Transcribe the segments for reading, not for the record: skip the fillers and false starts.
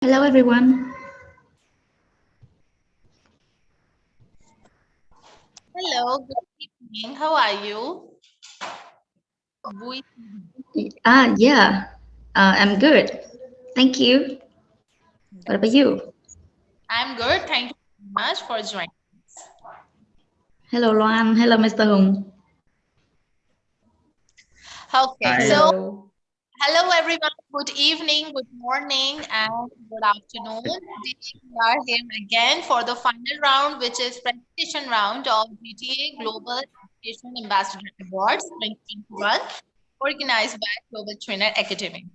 Hello, everyone. Hello, good evening. How are you? Vui. Yeah, I'm good. Thank you. What about That's great. you? I'm good. Thank you very much for joining us. Hello, Loan. Hello, Mr. Hùng. Okay, Hi, so Hello. hello everyone. Good evening, good morning, and good afternoon. Today we are here again for the final round, which is presentation round of GTA Global Education Ambassador Awards 2021, organized by Global Trainer Academy.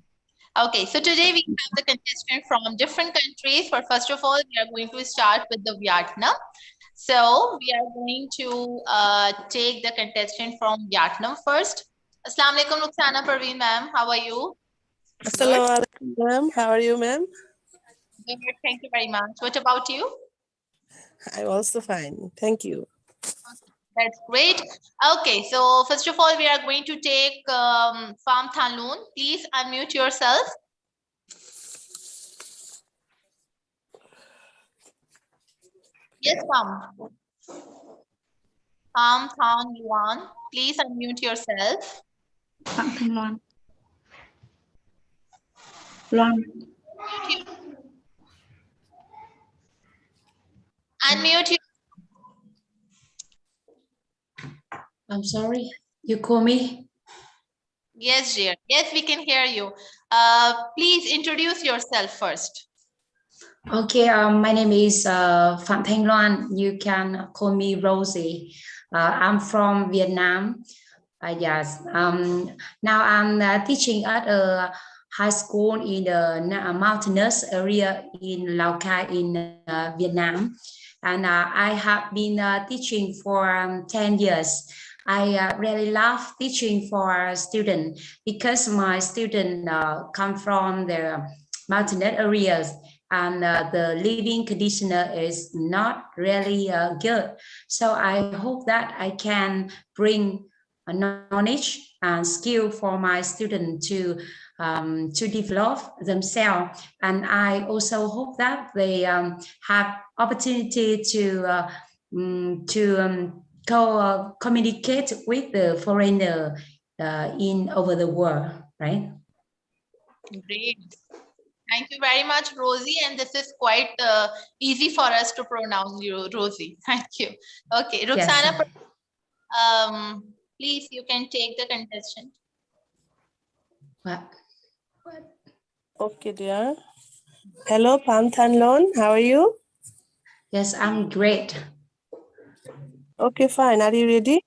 Okay, so today we have the contestants from different countries. For first of all, we are going to start with the Vietnam. So we are going to take the contestant from Vietnam first. Assalamu alaikum, Ruxana Parveen ma'am. How are you? Good. Assalamu alaikum, ma'am. How are you, ma'am? Good. Thank you very much. What about you? I'm also fine. Thank you. That's great. Okay, so first of all, we are going to take Pham Thanh Loon. Please unmute yourself. Yes, Pham. Pham Thanh Loan. Please unmute yourself. Phạm Thanh Loan. Loan. Unmute. I'm sorry, you call me? Yes, dear. Yes, we can hear you. Please introduce yourself first. Okay, my name is Phạm Thanh Loan. You can call me Rosie. I'm from Vietnam. Yes. Now I'm teaching at a high school in the mountainous area in Lào Cai in Vietnam. And I have been teaching for 10 years. I really love teaching for students because my students come from the mountainous areas and the living condition is not really good. So I hope that I can bring a knowledge and skill for my students to develop themselves. And I also hope that they have opportunity to communicate with the foreigner in over the world, right? Great. Thank you very much, Rosie. And this is quite easy for us to pronounce you, Rosie. Thank you. Okay, Ruxana, Yes. please, you can take the contestant. What? Okay, dear. Hello, Pham Thanh Loan. How are you? Yes, I'm great. Okay, fine. Are you ready?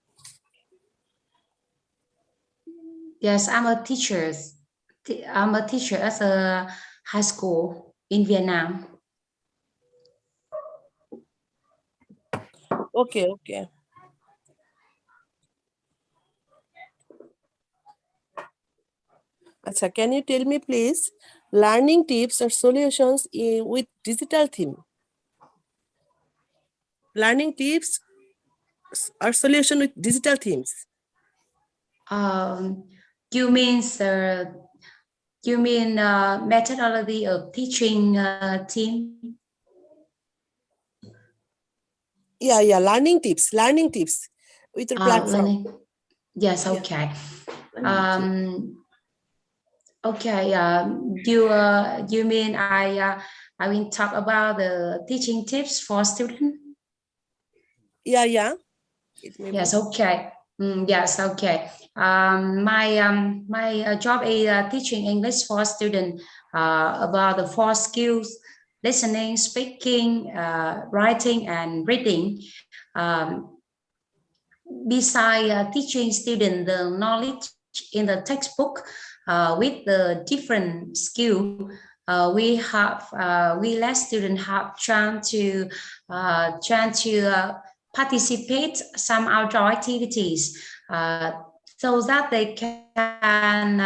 Yes, I'm a teacher. I'm a teacher at a high school in Vietnam. Okay, okay. Achha, can you tell me, please, learning tips or solutions with digital theme? Learning tips or solution with digital themes? You mean methodology of teaching team? Yeah, learning tips with your platform. Learning. Yes, okay. Okay. You mean I will talk about the teaching tips for students? Yeah. It may Yes, be. okay. Yes, okay. My job is teaching English for students about the four skills: listening, speaking, writing, and reading. Um, Besides teaching students the knowledge in the textbook with the different skill, we let students have trying to participate some outdoor activities so that they can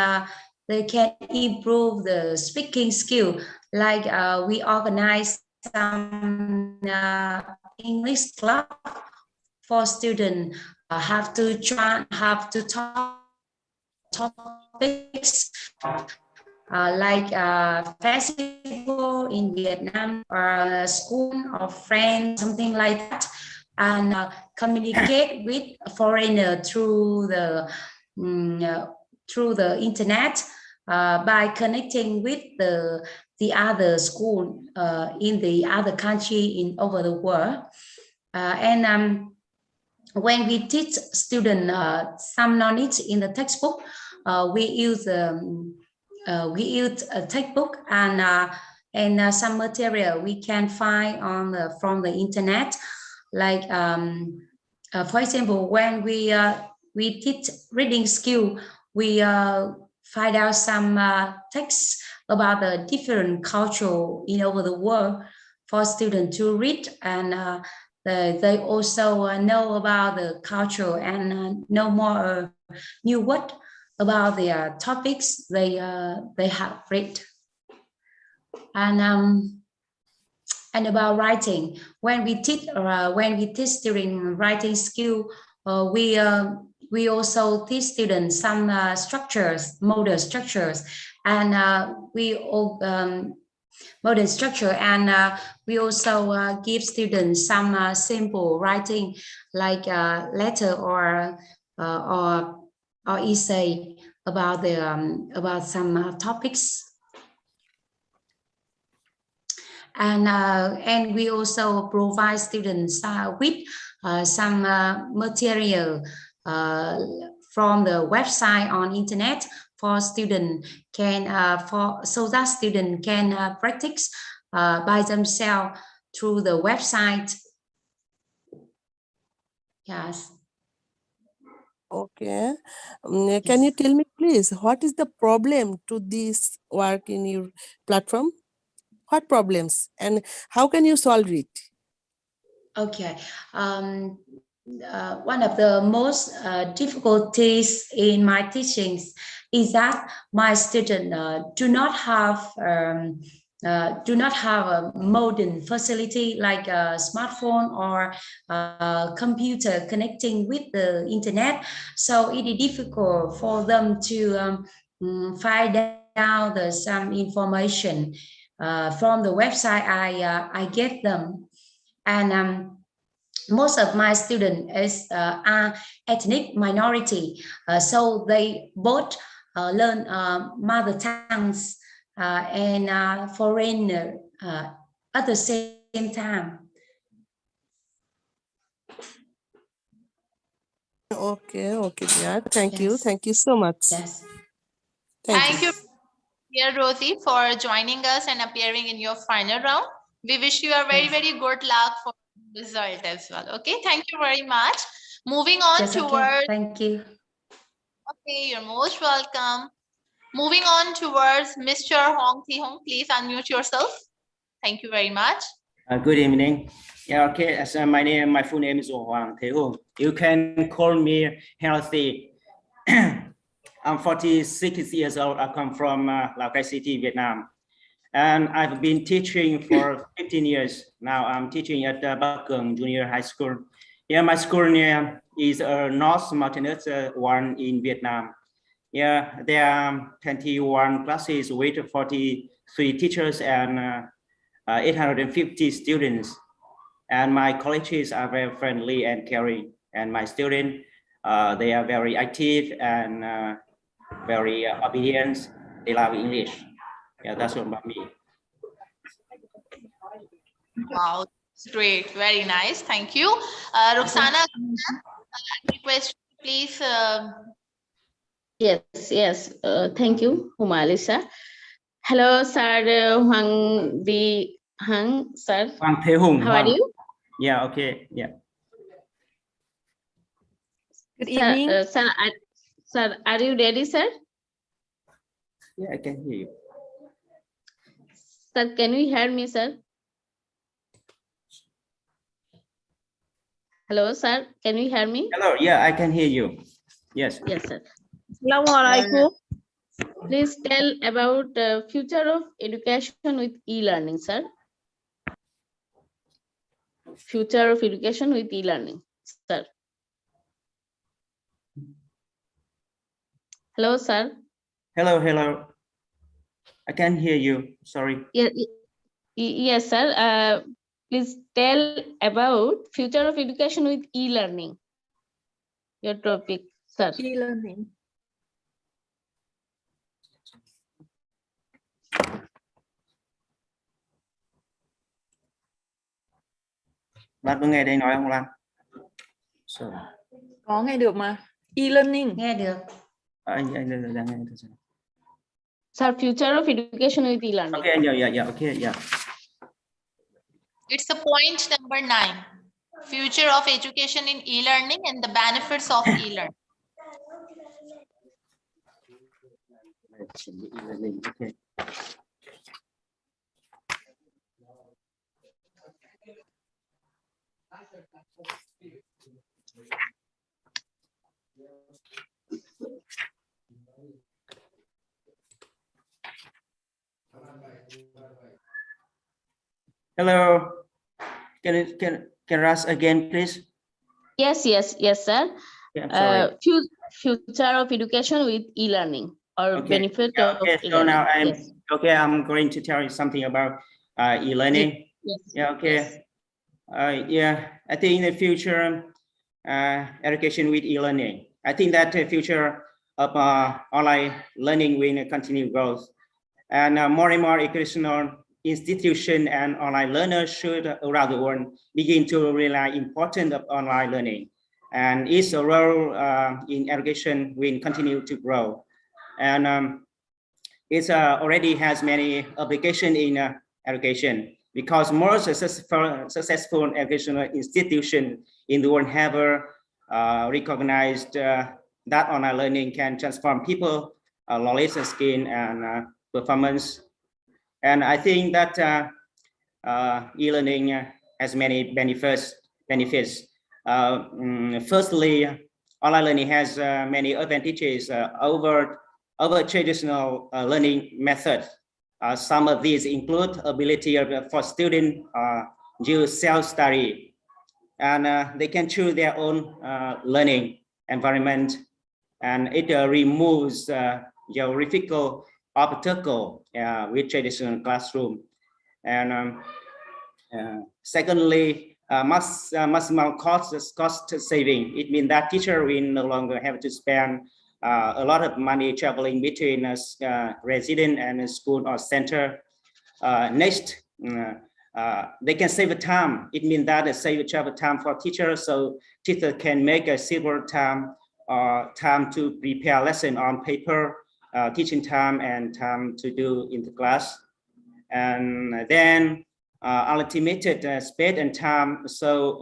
improve the speaking skill. Like we organize some English club for students have to talk topics like festival in Vietnam or a school or friends, something like that, and communicate with a foreigner through the internet by connecting with the other school in the other country in over the world. And when we teach students some knowledge in the textbook, we use a textbook and some material we can find on from the internet. Like for example, when we teach reading skill, we find out some texts about the different culture in over the world for students to read, and they also know about the culture and know more new word about the topics they have read. And about writing, when we teach during writing skill, we also teach students some structures, model structures, and modern structure, and we also give students some simple writing like letter or essay about about some topics. And we also provide students with some material from the website on internet for student can so that student can practice by themselves through the website. Yes. Okay. Can you tell me, please, what is the problem to this work in your platform? What problems and how can you solve it? Okay. One of the most difficulties in my teachings is that my students do not have a modern facility like a smartphone or a computer connecting with the internet. So it is difficult for them to find out some information from the website I get them. And most of my students are ethnic minority, so they both learn mother tongues and foreign at the same time. Okay, dear. Thank you. Yes. Thank you so much. Yes. Thank you, dear Rosie, for joining us and appearing in your final round. We wish you a very, very good luck for the result as well. Okay, thank you very much. Moving on Yes, towards... okay. Thank you. Okay, you're most welcome. Moving on towards Mr. Hong Thi Hong. Please unmute yourself. Thank you very much. Good evening. Yeah, okay. So my full name is Wang Thi Hong. You can call me Healthy. I'm 46 years old. I come from Lao Cai City, Vietnam. And I've been teaching for 15 years. Now I'm teaching at Bắc Cường Junior High School. Yeah, my school is a North Mountainous one in Vietnam. Yeah, there are 21 classes with 43 teachers and 850 students. And my colleagues are very friendly and caring. And my students, they are very active and very obedient. They love English. Yeah, that's what about me. Wow, great, very nice. Thank you. Roxana, any question, please? Yes. Thank you, Humalisa. Hello, sir. Hwang Di Hang, sir. Wang Thi Hong. How are you? Yeah, okay, yeah. Good evening. Sir, are you ready, sir? Yeah, I can hear you. Sir, can you hear me, sir? Hello, sir. Can you hear me? Hello, yeah, I can hear you. Yes. Yes, sir. Assalamualaikum. Please tell about the future of education with e-learning, sir. Future of education with e-learning, sir. Hello, sir. Hello. I can't hear you. Sorry. Yes, sir. Please tell about future of education with e-learning. Your topic, sir. E-learning. Bạn có nghe đây nói không Lan? Sorry. Có nghe được mà. E-learning. Nghe được. Anh đang nghe. Sir, future of education with e-learning. Okay, yeah, okay, yeah. It's a point number 9. Future of education in e-learning and the benefits of e-learning. Okay. Hello. Can ask again, please? Yes, sir. Yeah, sorry. Future of education with e-learning or Okay. benefit Yeah, of okay. So e-learning. now Yes. I'm going to tell you something about e-learning. Yes. Yeah, okay. Yes. I think in the future, education with e-learning. I think that the future of online learning will continue growth, and more educational institutions and online learners should around the world begin to realize importance of online learning, and its role in education will continue to grow, and it already has many applications in education, because more successful educational institutions in the world have recognized that online learning can transform people, knowledge, skill, and performance. And I think that e-learning has many benefits. Firstly, online learning has many advantages over traditional learning methods. Some of these include ability for students to self-study, and they can choose their own learning environment, and it removes geographical obstacle with traditional classroom. And secondly, maximal cost saving. It means that teacher will no longer have to spend a lot of money traveling between resident and school or center. Next, they can save time. It means that they save travel time for teachers, so teacher can make a silver time to prepare lesson on paper, teaching time, and time to do in the class. And then unlimited space and time, so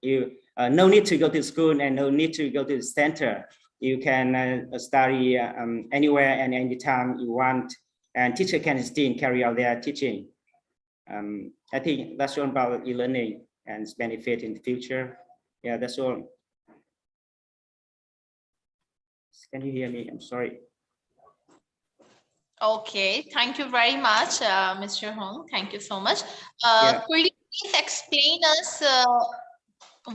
you no need to go to school and no need to go to the center. You can study anywhere and anytime you want, and teacher can still carry out their teaching. I think that's all about e-learning and its benefit in the future. Yeah, that's all. Can you hear me? I'm sorry. Okay, thank you very much, Mr. Hong. Thank you so much. Yeah. Could you please explain us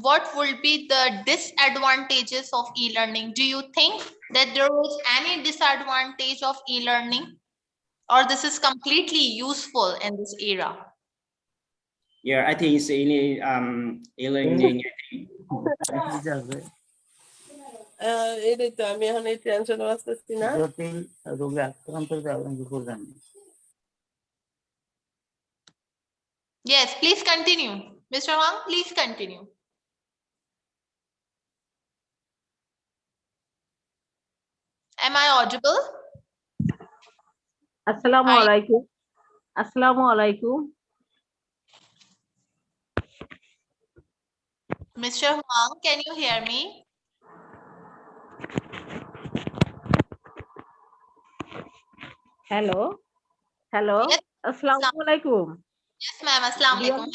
what will be the disadvantages of e-learning? Do you think that there is any disadvantage of e-learning, or this is completely useful in this era? Yeah, I think it's e-learning. এই তো আমি এখন এই tension আসতেছি না। Yes, please continue. Mr. Hong, please continue. Am I audible? Assalamu Hi. alaikum. Assalamu alaikum. Mr. Hong, can you hear me? Hello. Hello. Yes. Assalamu alaikum. Yes, ma'am. Assalamu alaikum.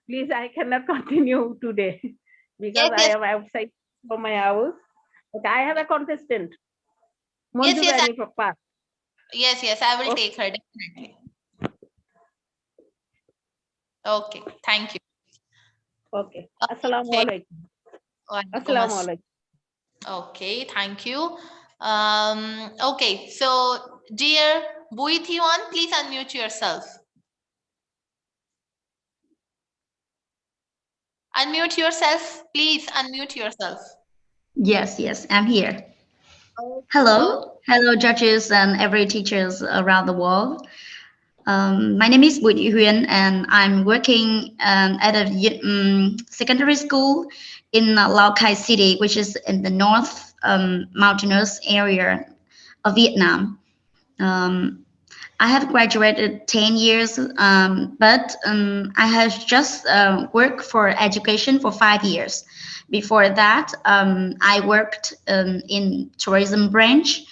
Please, I cannot continue today because Yes, I yes. am outside from my house. But I have a contestant. Yes, Monju yes, Rani Papa. Yes, I will Okay. take her definitely. Okay, thank you. Okay. Assalamu Okay. alaikum. Walaikum Assalamu assalam. alaikum. Okay, thank you. Okay, so Dear Buithiwan, please unmute yourself. Unmute yourself, please unmute yourself. Yes, I'm here. Hello, judges and every teachers around the world. My name is Bùi Thị Huyền, and I'm working at a secondary school in Lao Cai City, which is in the north mountainous area of Vietnam. I have graduated 10 years, but I have just worked for education for 5 years. Before that, I worked in tourism branch,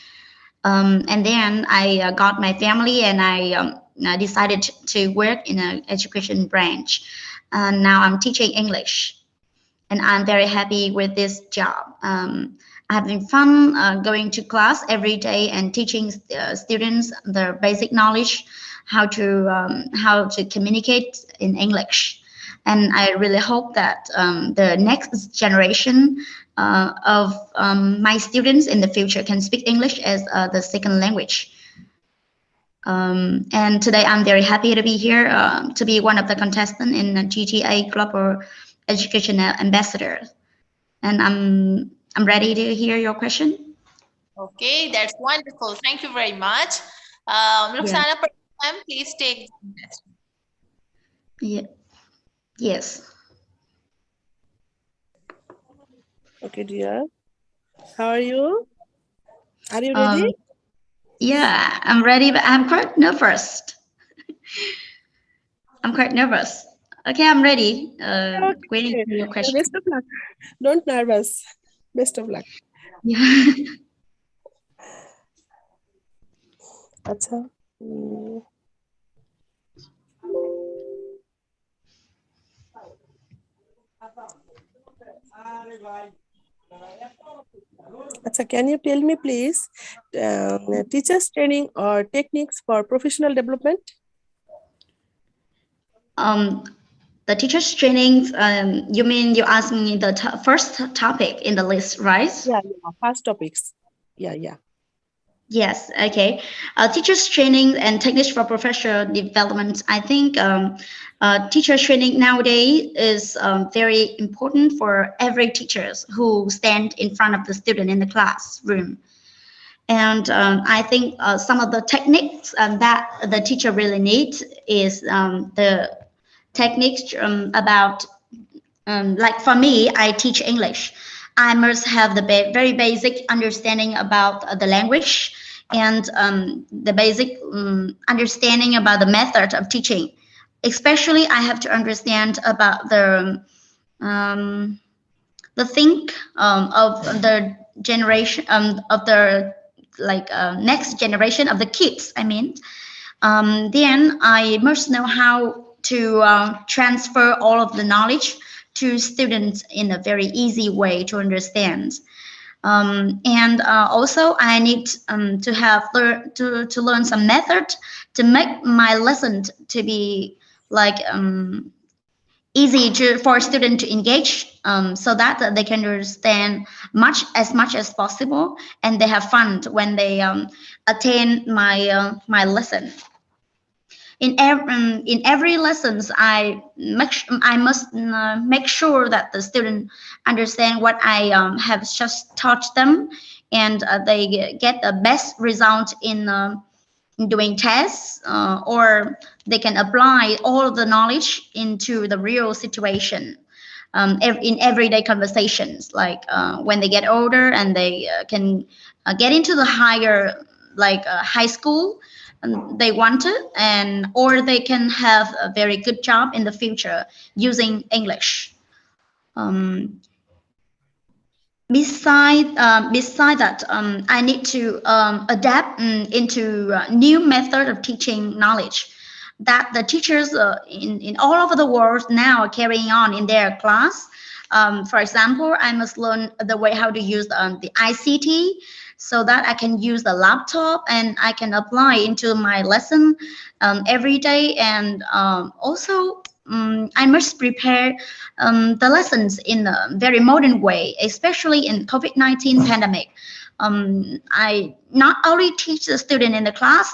and then I got my family, and I decided to work in an education branch. And now I'm teaching English, and I'm very happy with this job. Having fun going to class every day and teaching students the basic knowledge how to communicate in English. And I really hope that the next generation of my students in the future can speak English as the second language. And today I'm very happy to be here to be one of the contestants in the GTA Global Education Ambassador. And I'm ready to hear your question. Okay, that's wonderful. Thank you very much. Ruxana, please take the question. Yeah. Yes. Okay, dear. How are you? Are you ready? Yeah, I'm ready, but I'm quite nervous. Okay, I'm ready. Okay. Waiting for your question. Best of luck. Don't nervous. Best of luck. Yeah. Acha. Acha, can you tell me please teachers training or techniques for professional development? The teachers training, you mean you asked me the first topic in the list, right? Yeah, first topics. Yeah. Yes, okay. Teachers training and techniques for professional development. I think teacher training nowadays is very important for every teachers who stand in front of the student in the classroom. And I think some of the techniques that the teacher really needs is the techniques about, like for me, I teach English. I must have the very basic understanding about the language and the basic understanding about the method of teaching. Especially, I have to understand about the think of the generation of the next generation of the kids. I mean, then I must know how to transfer all of the knowledge to students in a very easy way to understand. And also I need to have to learn some method to make my lesson to be like easy for students to engage, so that they can understand as much as possible, and they have fun when they attend my lesson. In every lessons, I must make sure that the student understand what I have just taught them, and they get the best result in doing tests, or they can apply all of the knowledge into the real situation in everyday conversations, like when they get older and they can get into the higher, like high school they wanted, and or they can have a very good job in the future using English. Beside that, I need to adapt into new method of teaching knowledge that the teachers in all over the world now are carrying on in their class. For example, I must learn the way how to use the ICT, so that I can use the laptop and I can apply into my lesson every day. And also I must prepare the lessons in a very modern way, especially in COVID-19 pandemic. I not only teach the student in the class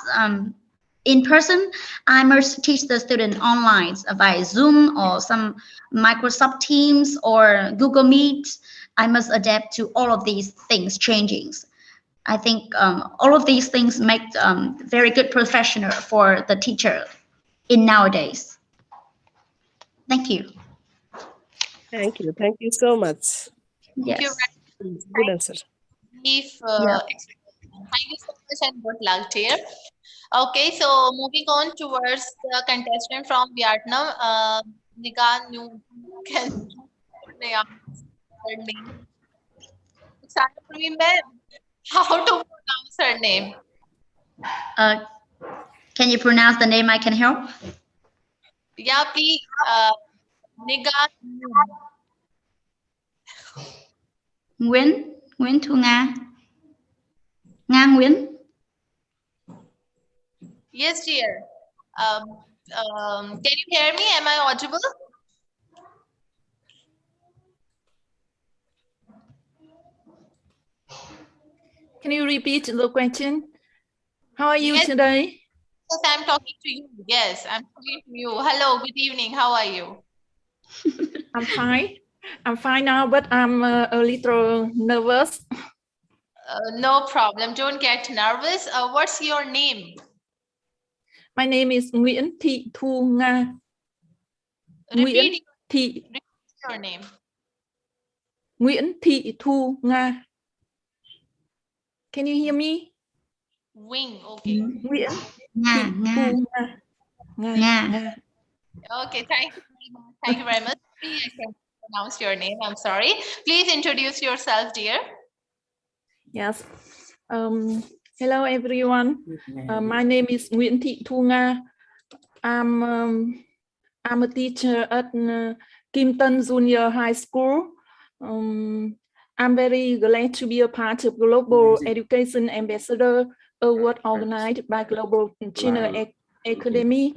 in person, I must teach the student online via Zoom or some Microsoft Teams or Google Meet. I must adapt to all of these things changing. I think all of these things make very good professional for the teacher in nowadays. Thank you. Thank you. Thank you so much. Thank you Yes. very much. Good answer. Thank you so much and good luck, dear. Okay, so moving on towards the contestant from Vietnam, Nigan, you can pronounce her name. How to pronounce her name? Can you pronounce the name? I can help. Yeah, please. Nigan. Nguyễn Thu Nga. Nga Nguyễn. Yes, dear. Can you hear me? Am I audible? Can you repeat the question? How are you Yes. today? Yes, I'm talking to you. Yes, I'm talking to you. Hello, good evening. How are you? I'm fine. I'm fine now, but I'm a little nervous. No problem. Don't get nervous. What's your name? My name is Nguyễn Thị Thu Nga. Repeat Thị your name. Nguyễn Thị Thu Nga. Can you hear me? Wing. Okay. Nguyễn Nga. Thị Thu Nga. Nga. Okay. Thank you very much. Thank you very much. Please, I can pronounce your name. I'm sorry. Please introduce yourself, dear. Yes. Hello, everyone. My name is Nguyễn Thị Thu Nga. I'm a teacher at Kim Tân Junior High School. I'm very glad to be a part of Global Education Ambassador Award organized by Global China Academy.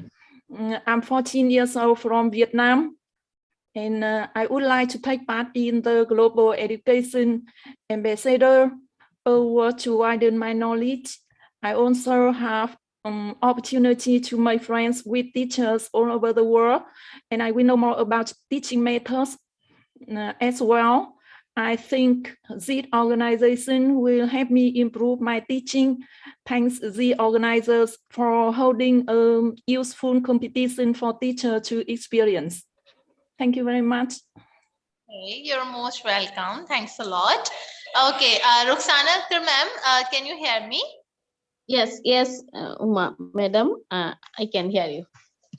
I'm 14 years old from Vietnam, and I would like to take part in the Global Education Ambassador Award to widen my knowledge. I also have opportunity to make friends with teachers all over the world, and I will know more about teaching methods as well. I think this organization will help me improve my teaching. Thanks the organizers for holding a useful competition for teachers to experience. Thank you very much. Okay, you're most welcome. Thanks a lot. Okay, Ruxana ma'am, can you hear me? Yes, Uma, madam, I can hear you.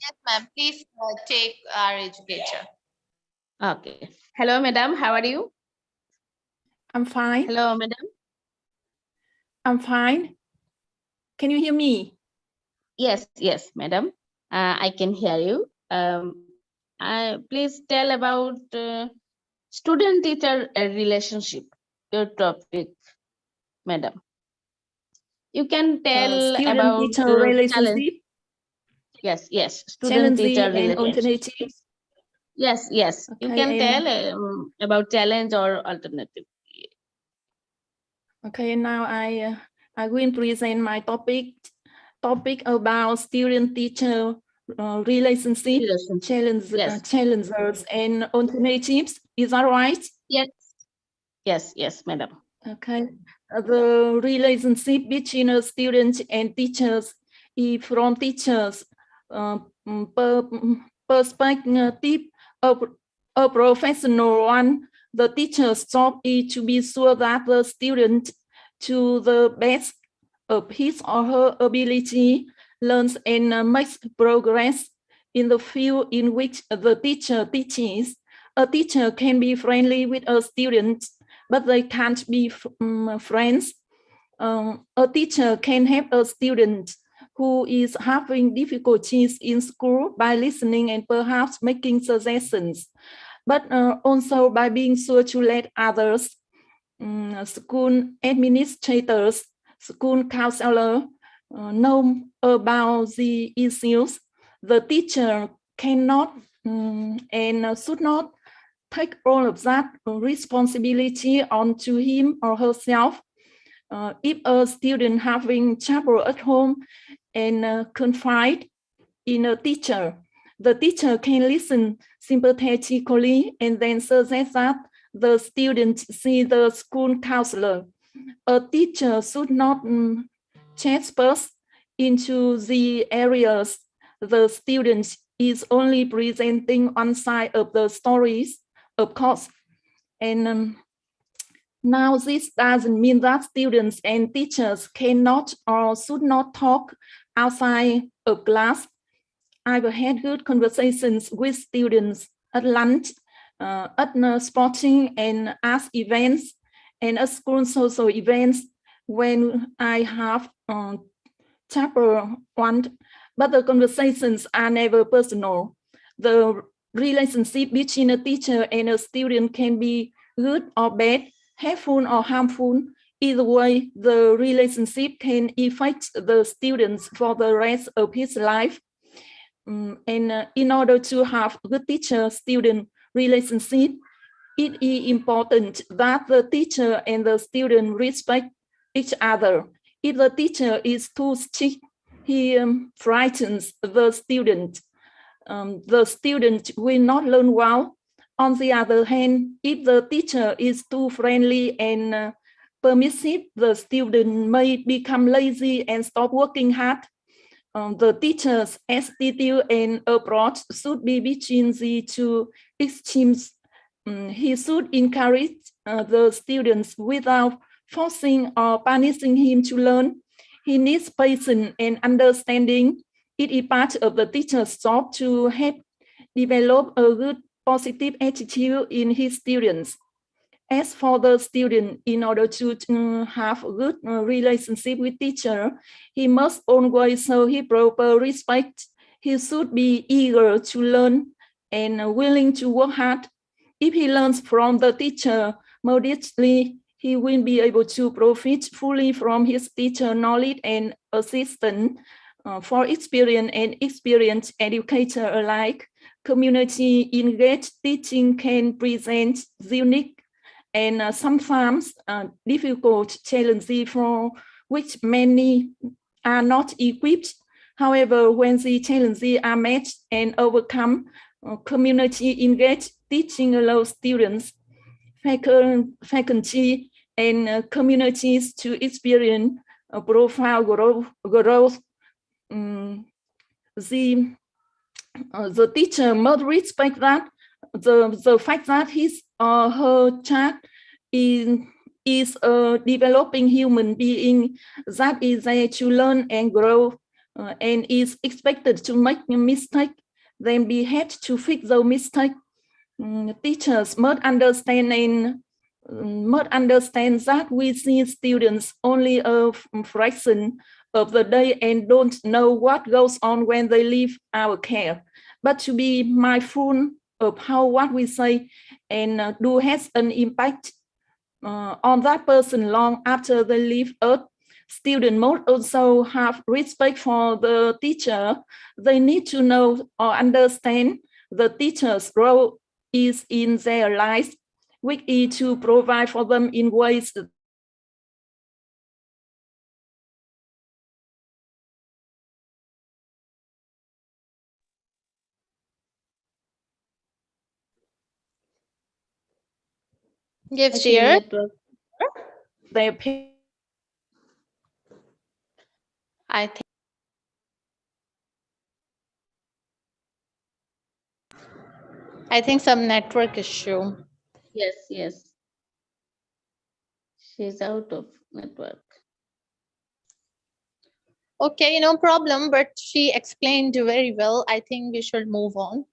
Yes, ma'am. Please take our educator. Okay. Hello, madam. How are you? I'm fine. Hello, madam. I'm fine. Can you hear me? Yes, madam. I can hear you. Please tell about student-teacher relationship, your topic, madam. You can tell about student-teacher relationship. Yes, Student-teacher and alternatives. Yes. You Okay, can tell about challenge or alternative. Okay, now I will present my topic about student-teacher relationship, challengers and alternatives. Is that right? Yes, madam. Okay, the relationship between a student and teachers is from teachers' perspective, a professional one. The teacher's job is to be sure that the student, to the best of his or her ability, learns and makes progress in the field in which the teacher teaches. A teacher can be friendly with a student, but they can't be friends. A teacher can help a student who is having difficulties in school by listening and perhaps making suggestions, but also by being sure to let others, school administrators, school counselors, know about the issues. The teacher cannot and should not take all of that responsibility onto him or herself. If a student having trouble at home and confide in a teacher, the teacher can listen sympathetically and then suggest that the student see the school counselor. A teacher should not trespass into the areas the student is only presenting one side of the stories, of course. And now this doesn't mean that students and teachers cannot or should not talk outside of class. I've had good conversations with students at lunch, at sporting and arts events, and at school social events when I have chapter one, but the conversations are never personal. The relationship between a teacher and a student can be good or bad, helpful or harmful. Either way, the relationship can affect the students for the rest of his life. In order to have a good teacher-student relationship, it is important that the teacher and the student respect each other. If the teacher is too strict, he frightens the student. The student will not learn well. On the other hand, if the teacher is too friendly and permissive, the student may become lazy and stop working hard. The teacher's attitude and approach should be between the two extremes. He should encourage the students without forcing or punishing him to learn. He needs patience and understanding. It is part of the teacher's job to help develop a good positive attitude in his students. As for the student, in order to have a good relationship with teacher, he must always show his proper respect. He should be eager to learn and willing to work hard. If he learns from the teacher modestly, he will be able to profit fully from his teacher knowledge and assistance. For experience and experienced educator alike, community engaged teaching can present unique and sometimes difficult challenges for which many are not equipped. However, when the challenges are met and overcome, community engaged teaching allows students, faculty, and communities to experience a profound growth. The teacher must respect that the fact that his or her child is a developing human being that is there to learn and grow and is expected to make a mistake, then be had to fix the mistake. Teachers must understand that we see students only a fraction of the day and don't know what goes on when they leave our care. But to be mindful of how what we say and do has an impact on that person long after they leave Earth. Students must also have respect for the teacher. They need to know or understand the teacher's role is in their lives, which is to provide for them in ways Yes, dear. their I think some network issue. Yes. She's out of network. Okay, no problem, but she explained very well. I think we should move on.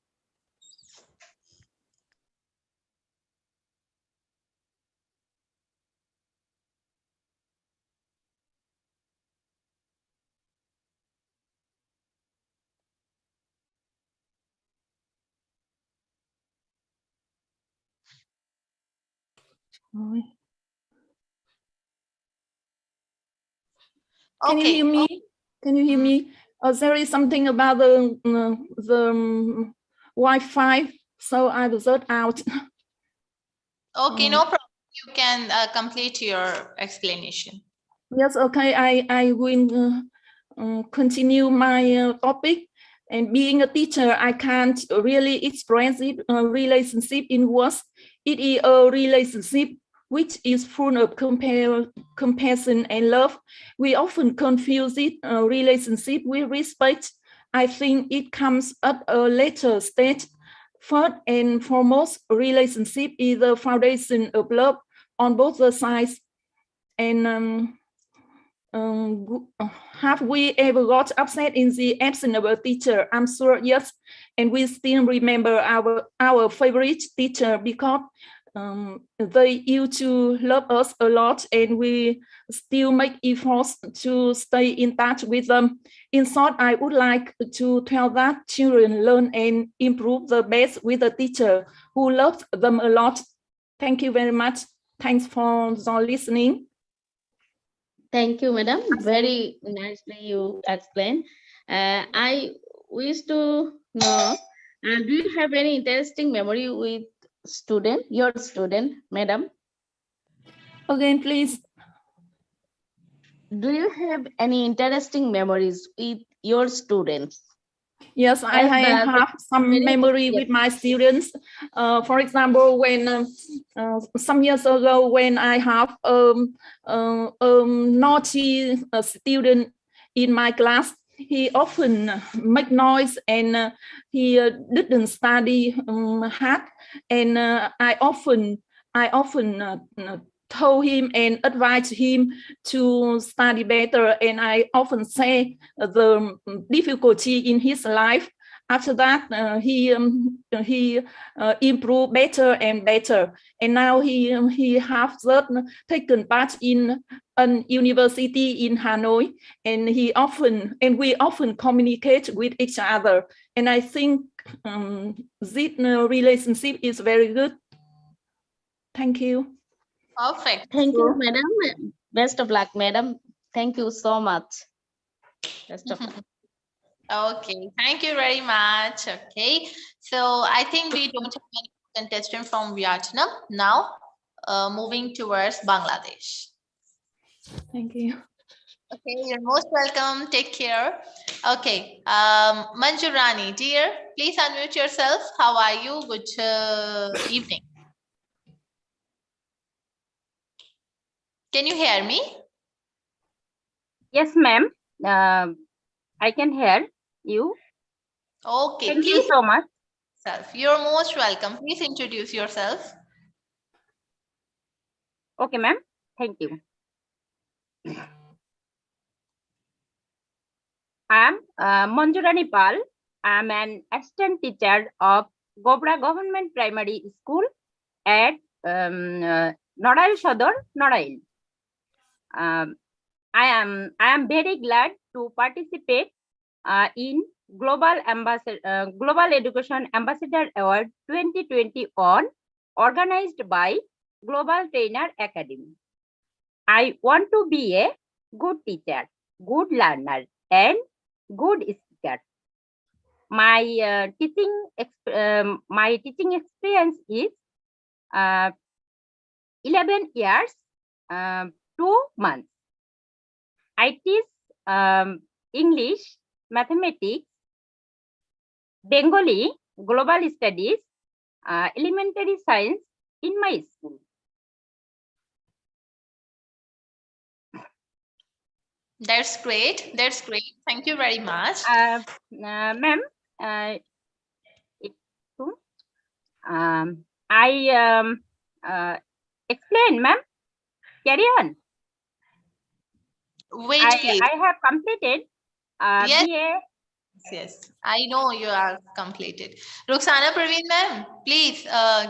Can you hear me? Can you hear me? There is something about the Wi-Fi, so I was out. Okay, no problem. You can complete your explanation. Yes, okay. I will continue my topic. And being a teacher, I can't really express it relationship in words. It is a relationship which is full of compassion and love. We often confuse it relationship with respect. I think it comes at a later stage. First and foremost, relationship is the foundation of love on both the sides. And have we ever got upset in the absence of a teacher? I'm sure yes, and we still remember our favorite teacher because they used to love us a lot, and we still make efforts to stay in touch with them. In short, I would like to tell that children learn and improve the best with a teacher who loves them a lot. Thank you very much. Thanks for listening. Thank you, madam. Very nicely you explained. I wish to know, do you have any interesting memory with your student, madam? Again, please. Do you have any interesting memories with your students? Yes, I have some memory with my students. For example, when some years ago, when I have naughty student in my class, he often make noise and he didn't study hard, and I often told him and advised him to study better, and I often say the difficulty in his life. After that, he improved better and better, and now he has taken part in a university in Hanoi, and we often communicate with each other, and I think this relationship is very good. Thank you. Perfect. Thank you, madam. Best of luck, madam. Thank you so much. Best of luck. Okay, thank you very much. Okay, so I think we don't have any contestant from Vietnam now. Moving towards Bangladesh. Thank you. Okay, you're most welcome. Take care. Okay, Manjurani, dear, please unmute yourself. How are you? Good evening. Can you hear me? Yes, ma'am. I can hear you. Okay, Thank please. you so much. You're most welcome. Please introduce yourself. Okay, ma'am. Thank you. I'm Manjurani Pal. I'm an assistant teacher of Gobra Government Primary School at Norail Sodor, Norail. I am very glad to participate in Global Education Ambassador Award 2021 organized by Global Trainer Academy. I want to be a good teacher, good learner, and good speaker. My teaching experience is 11 years, 2 months. I teach English, mathematics, Bengali, global studies, elementary science in my school. That's great. That's great. Thank you very much. Ma'am, I explain, ma'am. Carry on. Wait, please. I have completed Yes. BA. Yes, I know you are completed. Ruxana Parveen, ma'am, please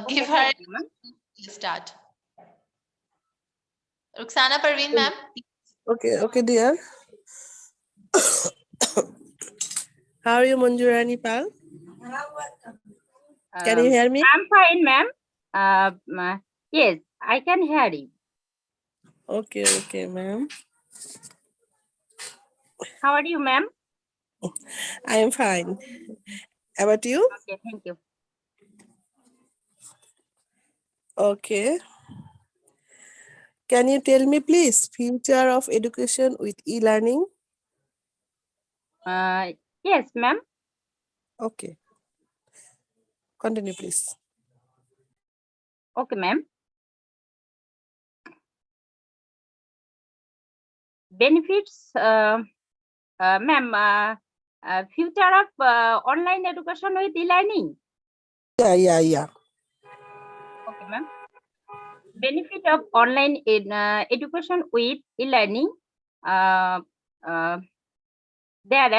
give her start. Ruxana Parveen, ma'am. Okay, dear. How are you, Manjurani Pal? Can you hear me? I'm fine, ma'am. Yes, I can hear you. Okay, ma'am. How are you, ma'am? I am fine. How about you? Okay, thank you. Okay. Can you tell me, please, future of education with e-learning? Yes, ma'am. Okay. Continue, please. Okay, ma'am. Benefits, ma'am. Future of online education with e-learning. Yeah. Okay, ma'am. Benefit of online education with e-learning. There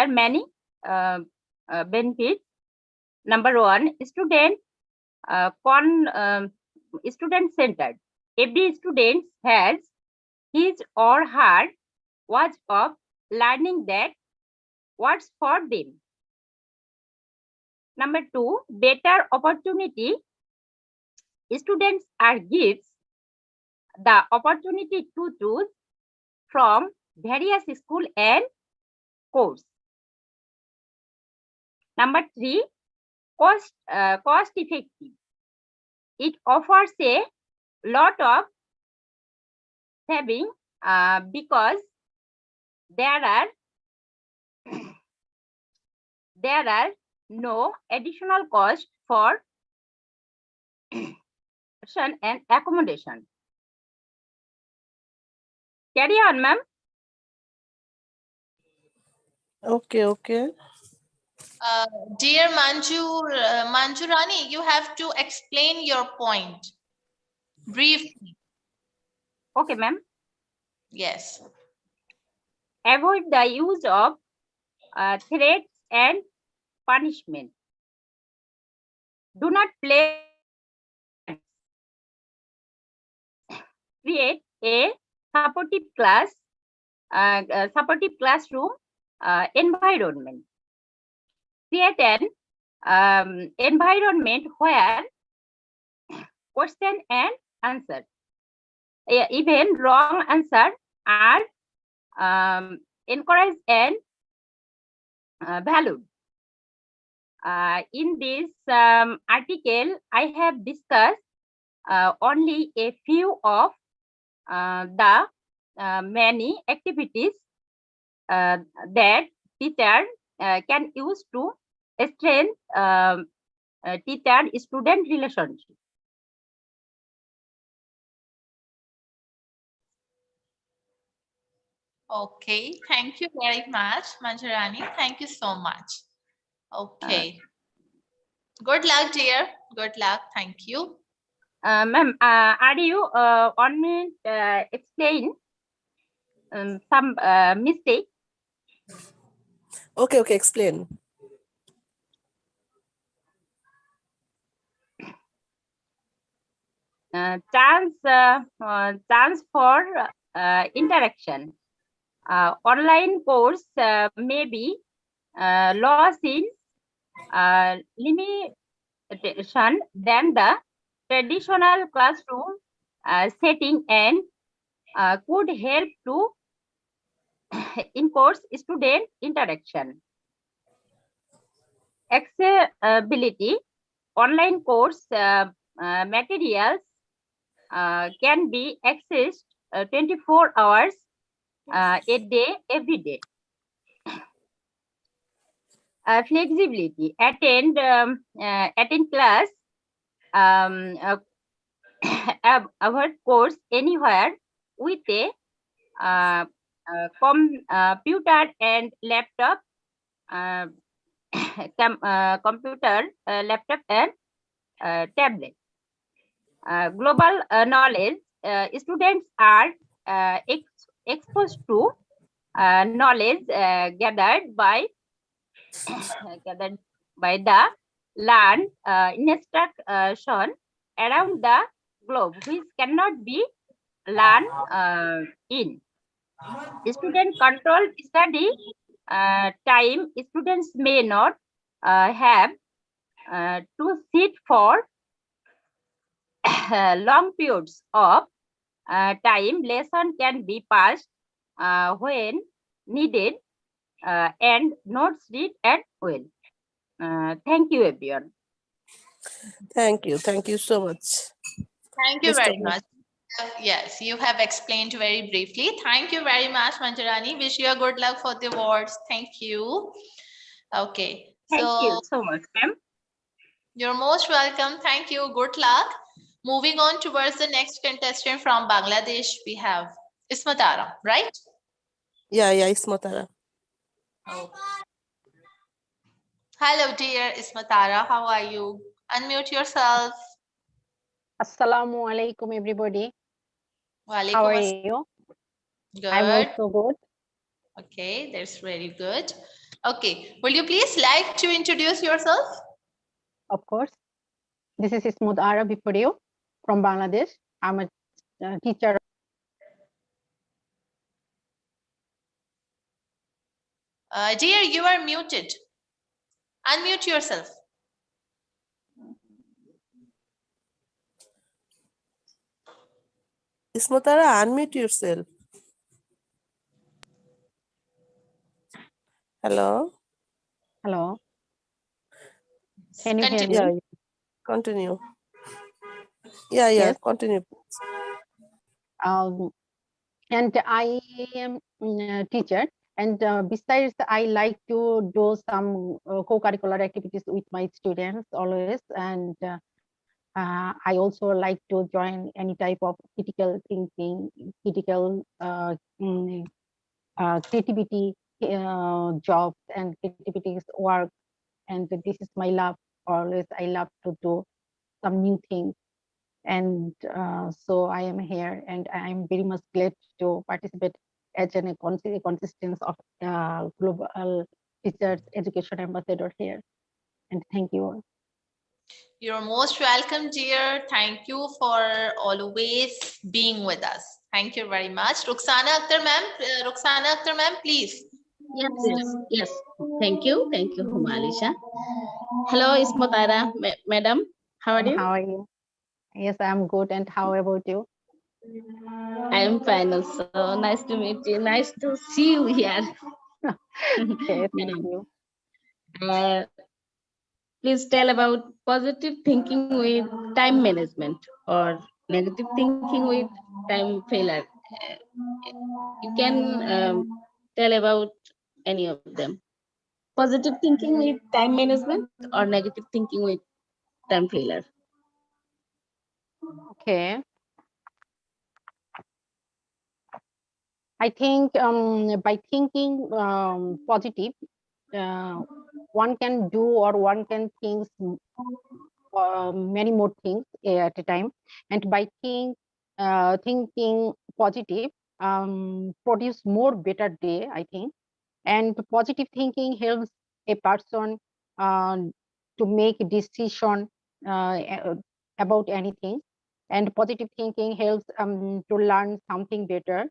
are many benefits. Number one, student centered. Every student has his or her way of learning that works for them. Number two, better opportunity. Students are given the opportunity to choose from various school and course. Number three, cost effective. It offers a lot of saving because there are no additional cost for and accommodation. Carry on, ma'am. Okay. Dear Manjurani, you have to explain your point briefly. Okay, ma'am. Yes. Avoid the use of threats and punishment. Do not play. Create a supportive classroom environment. Create an environment where question and answer, even wrong answers, are encouraged and valued. In this article, I have discussed only a few of the many activities that teacher can use to strengthen teacher-student relationship. Okay, thank you very much, Manjurani. Thank you so much. Okay. Good luck, dear. Good luck. Thank you. Ma'am, are you on me explain some mistake? Okay, explain. Chance for interaction. Online course may be lost in limitation than the traditional classroom setting and could help to encourage student interaction. Accessibility. Online course materials can be accessed 24 hours a day, every day. Flexibility. Attend class, our course anywhere with a computer and laptop. Computer, laptop and tablet. Global knowledge. Students are exposed to knowledge gathered by the learned instruction around the globe, which cannot be learned in. Student controlled study time. Students may not have to sit for long periods of time. Lesson can be passed when needed and notes read at will. Thank you, everyone. Thank you so much. Thank you very much. Yes, you have explained very briefly. Thank you very much, Manjarani. Wish you a good luck for the awards. Thank you. Okay, Thank so you so much, ma'am. you're most welcome. Thank you. Good luck. Moving on towards the next contestant from Bangladesh, we have Ismatara, right? Yeah, Ismatara. Oh. Hello, dear Ismatara. How are you? Unmute yourself. Assalamu alaikum, everybody. How Walaikum are assalam. you? I'm Good. also good. Okay, that's very good. Okay, will you please like to introduce yourself? Of course. This is Ismud Ara Bipurio from Bangladesh. I'm a teacher. Dear, you are muted. Unmute yourself. Ismatara, unmute yourself. Hello. Hello. Can you hear Continue. Yeah, me? continue. Yeah, Yes. continue. And I am a teacher. And besides, I like to do some co-curricular activities with my students always. And I also like to join any type of critical thinking, critical creativity jobs and creativity work. And this is my love. Always, I love to do some new things. And so I am here, and I am very much glad to participate as a consistence of global research education ambassador here. And thank you all. You're most welcome, dear. Thank you for always being with us. Thank you very much. Ruxana Akhtar ma'am, please. Yes. Thank you, Humalisha. Hello, Ismatara, madam. How are you? How are you? Yes, I'm good. And how about you? I am fine also. Nice to meet you. Nice to see you here. Okay, thank Madam, you. please tell about positive thinking with time management or negative thinking with time failure. You can tell about any of them. Positive thinking with time management or negative thinking with time failure. Okay. I think by thinking positive, one can do or one can think many more things at a time. And by thinking positive, produce more better day, I think. And positive thinking helps a person to make a decision about anything. And positive thinking helps to learn something better.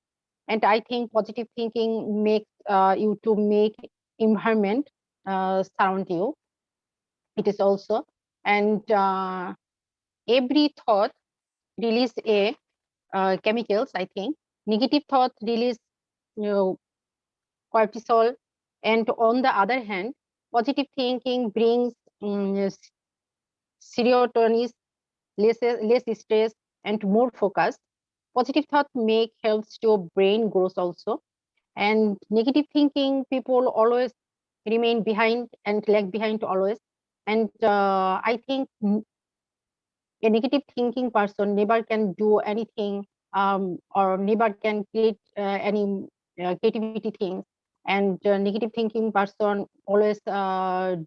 And I think positive thinking makes you to make environment surround you. It is also, and every thought release a chemicals. I think negative thoughts release cortisol, and on the other hand, positive thinking brings serotonin, less stress, and more focus. Positive thought make helps your brain grows also, and negative thinking people always remain behind and lag behind always. And I think a negative thinking person never can do anything or never can create any creativity things. And negative thinking person always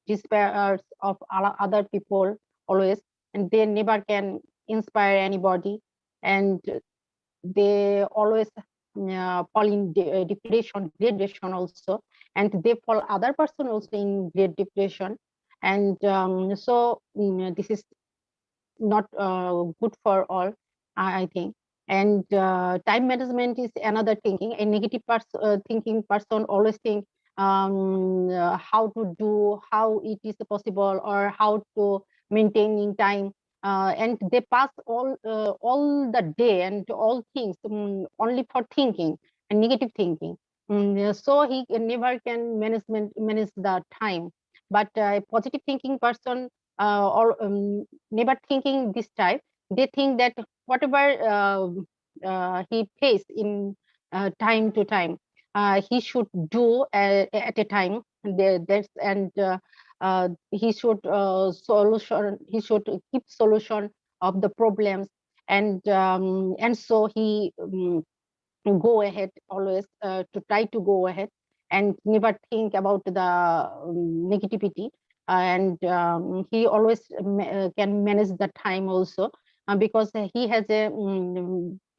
despairs of other people always, and they never can inspire anybody, and they always fall in depression, great depression also, and they fall other person also in great depression. And so this is not good for all, I think. And time management is another thinking. A negative thinking person always think how to do, how it is possible, or how to maintain in time. And they pass all the day and all things only for thinking and negative thinking. So he never can manage the time. But a positive thinking person or never thinking this type, they think that whatever he face in time to time. He should do at a time. He should solution. He should keep solution of the problems, and so he go ahead always to try to go ahead and never think about the negativity. He always can manage the time also, because he has a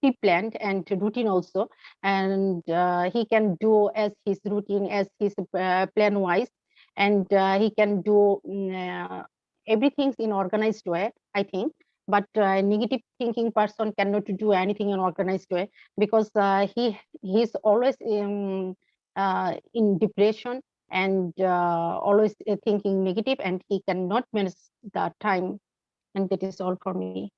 pre-planned and routine also, and he can do as his routine, as his plan wise, and he can do everything in organized way, I think. But negative thinking person cannot do anything in organized way, because he's always in depression, and always thinking negative, and he cannot manage the time. And that is all for me.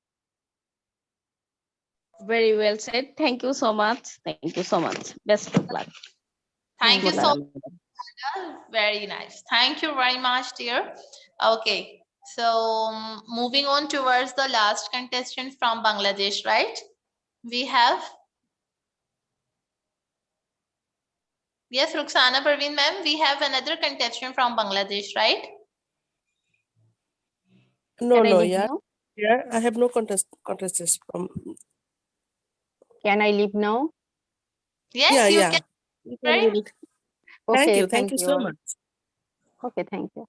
Very well said. Thank you so much. Thank you so much. Best of luck. Thank you Good so luck. much. Very nice. Thank you very much, dear. Okay, so moving on towards the last contestant from Bangladesh, right? We have, yes, Ruxana Parveen ma'am, we have another contestant from Bangladesh, right? No, Can I no, leave yeah. now? Yeah, I have no contestants from. Can I leave now? Yes, Yeah, you yeah. can. You can Right? leave it. Okay, Thank you so much. Okay, thank you.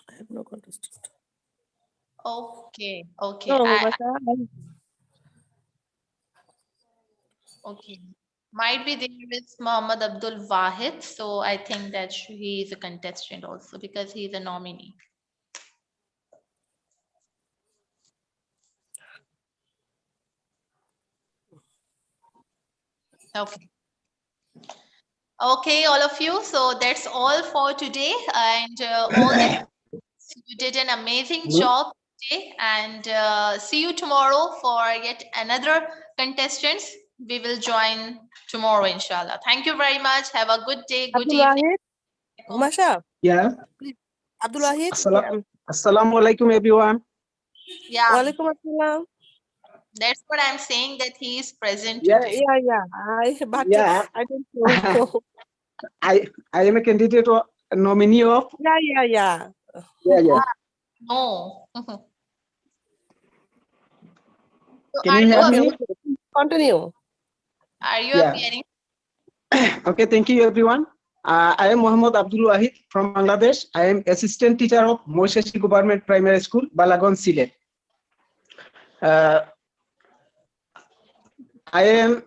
I have no contestant. Okay, okay. No, Masha, Okay. Might be there is Muhammad Abdul Wahid, so I think that he is a contestant also because he is a nominee. Okay. Okay, all of you. So that's all for today, and all the you did an amazing job today, and see you tomorrow for yet another contestants. We will join tomorrow, inshallah. Thank you very much. Have a good day, good Abdullah evening. Masha, Yeah. please. Abdullah Assalamu alaikum, everyone. Yeah, Walaikum assalam. that's what I'm saying, that he is present Yeah, today. But yeah. I don't know. I am a candidate or a nominee of. Yeah. Yeah. No. So Can you hear Okay, me? continue. are you Yeah. appearing? Okay, thank you, everyone. I am Muhammad Abdul Wahid from Bangladesh. I am assistant teacher of Moishashi Government Primary School, Balagon, Silet. I am.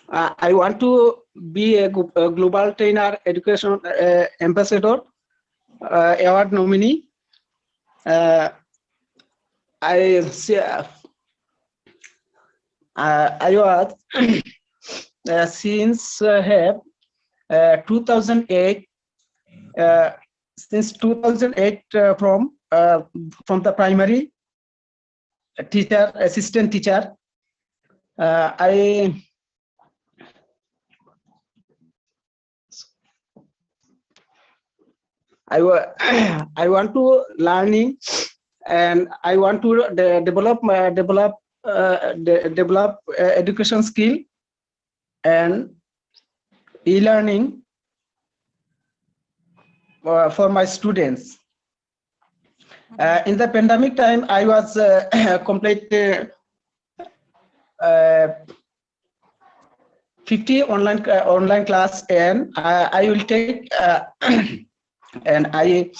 I want to be a global trainer, education ambassador, award nominee. I was since have 2008. Since 2008, from the primary teacher, assistant teacher. I want to learning, and I want to develop education skill and e-learning for my students. In the pandemic time, I was complete 50 online class, and I will take and I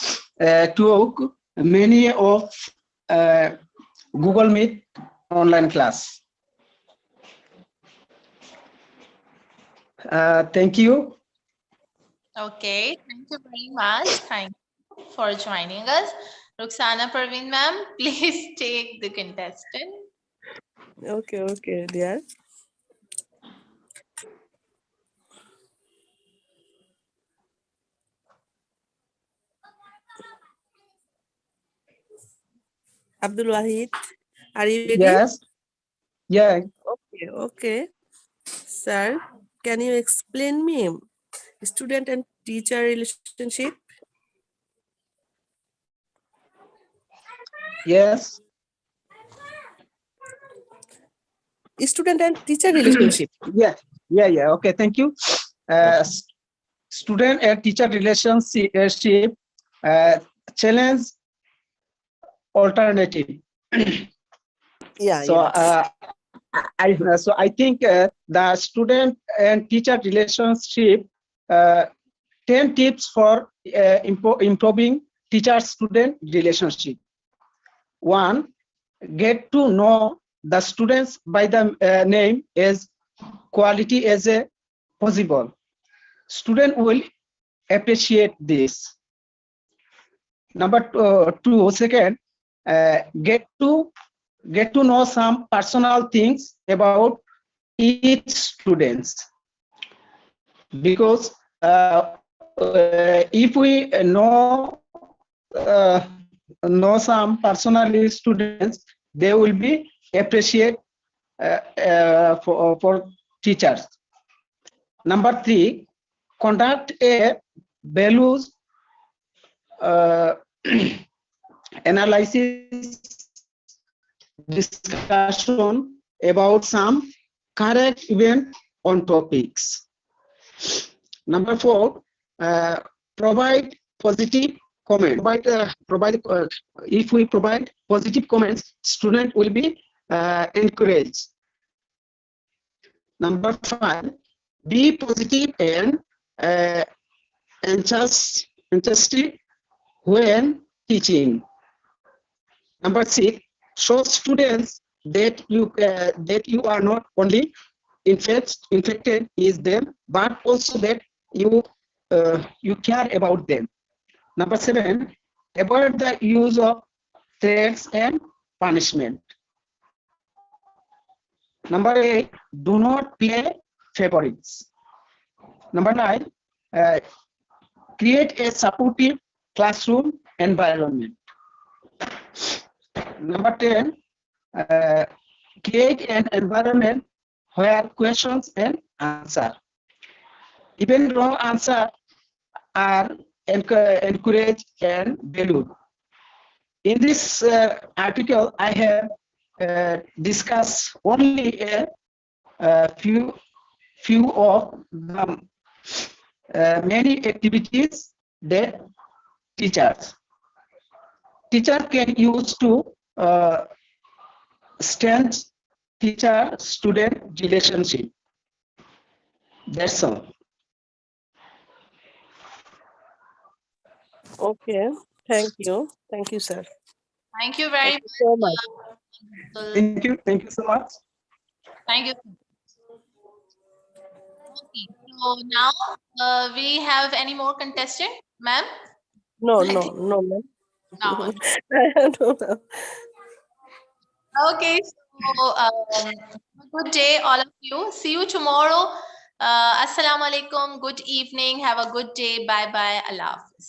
took many of Google Meet online class. Thank you. Okay, thank you very much. Thank you for joining us. Ruxana Parveen ma'am, please take the contestant. Okay, dear. Abdul Wahid, are you ready? Yes. Yeah. Okay. Sir, can you explain me student and teacher relationship? Yes. student and teacher relationship. Yeah. Okay, thank you. Student and teacher relationship challenge alternative. Yeah, So I think the student and teacher relationship 10 tips for improving teacher-student relationship. 1, get to know the students by the name as quality as a possible. Student will appreciate this. Number 2, second, get to know some personal things about each students, because if we know some personal students, they will be appreciate for teachers. Number 3, conduct a values analysis discussion about some current event on topics. Number 4, provide positive comment. If we provide positive comments, student will be encouraged. Number 5, be positive and enthusiastic when teaching. Number 6, show students that you are not only infected with them, but also that you care about them. Number 7, avoid the use of threats and punishment. Number 8, do not play favorites. Number 9, create a supportive classroom environment. Number 10, create an environment where questions and answer, even wrong answer, are encouraged and valued. In this article, I have discussed only a few of the many activities that teachers can use to strengthen teacher-student relationship. That's all. Okay, thank you, sir. Thank you very Thank you so much. much. Thank you so much. Thank you. Okay, so now we have any more contestant, ma'am? No, I think ma'am. now. No, ma'am. Okay, so good day, all of you. See you tomorrow. Assalamu alaikum. Good evening. Have a good day. Bye bye. Allah Hafiz.